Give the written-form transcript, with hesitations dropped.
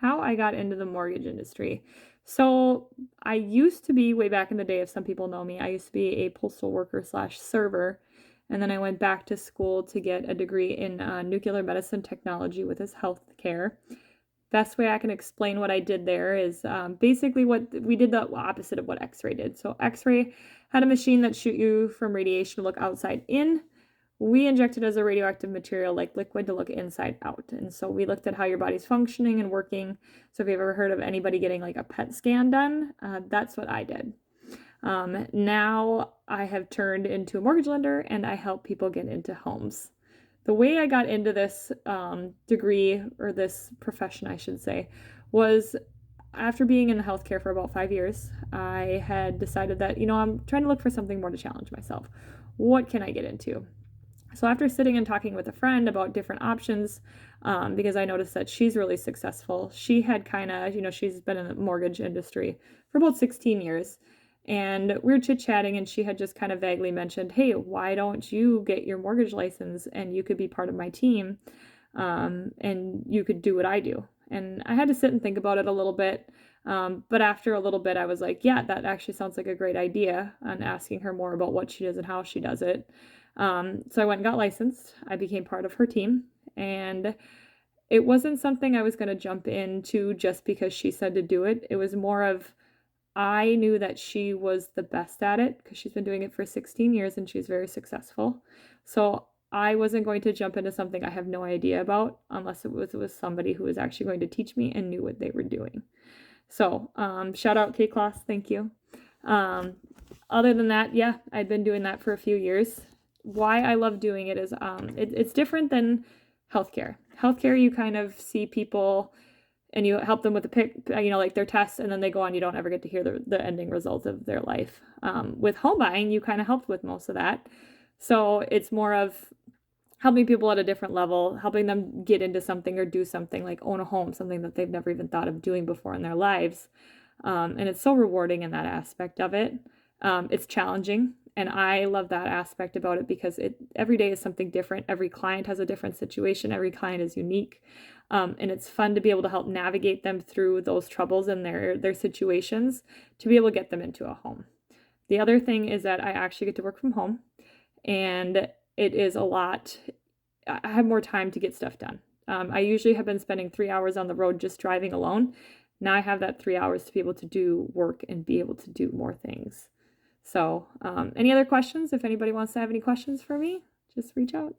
how I got into the mortgage industry. So I used to be, way back in the day, if some people know me, I used to be a postal worker slash server. And then I went back to school to get a degree in nuclear medicine technology with his healthcare. Best way I can explain what I did there is basically what we did, the opposite of what X-ray did. So X-ray had a machine that shoot you from radiation to look outside in. We injected as a radioactive material like liquid to look inside out. And so we looked at how your body's functioning and working. So if you've ever heard of anybody getting like a PET scan done, that's what I did. Now I have turned into a mortgage lender and I help people get into homes. The way I got into this degree, or this profession, I should say, was after being in healthcare for about 5 years. I had decided that, I'm trying to look for something more to challenge myself. What can I get into? So after sitting and talking with a friend about different options, because I noticed that she's really successful, she had kind of, she's been in the mortgage industry for about 16 years. And we were chit-chatting, and she had just kind of vaguely mentioned, hey, why don't you get your mortgage license and you could be part of my team, and you could do what I do. And I had to sit and think about it a little bit. But after a little bit, I was like, yeah, that actually sounds like a great idea, and asking her more about what she does and how she does it. So I went and got licensed. I became part of her team, and it wasn't something I was going to jump into just because she said to do it. It was more of, I knew that she was the best at it because she's been doing it for 16 years and she's very successful. So I wasn't going to jump into something I have no idea about unless it was somebody who was actually going to teach me and knew what they were doing. So shout out K-Class, thank you. Other than that, yeah, I've been doing that for a few years. Why I love doing it is it's different than healthcare. Healthcare, you kind of see people and you help them with the pick, like their tests, and then they go on. You don't ever get to hear the ending results of their life. With home buying, you kind of helped with most of that. So it's more of helping people at a different level, helping them get into something or do something like own a home, something that they've never even thought of doing before in their lives. And it's so rewarding in that aspect of it. It's challenging. And I love that aspect about it because every day is something different. Every client has a different situation. Every client is unique. And it's fun to be able to help navigate them through those troubles and their situations to be able to get them into a home. The other thing is that I actually get to work from home, and it is a lot. I have more time to get stuff done. I usually have been spending 3 hours on the road just driving alone. Now I have that 3 hours to be able to do work and be able to do more things. So, any other questions? If anybody wants to have any questions for me, just reach out.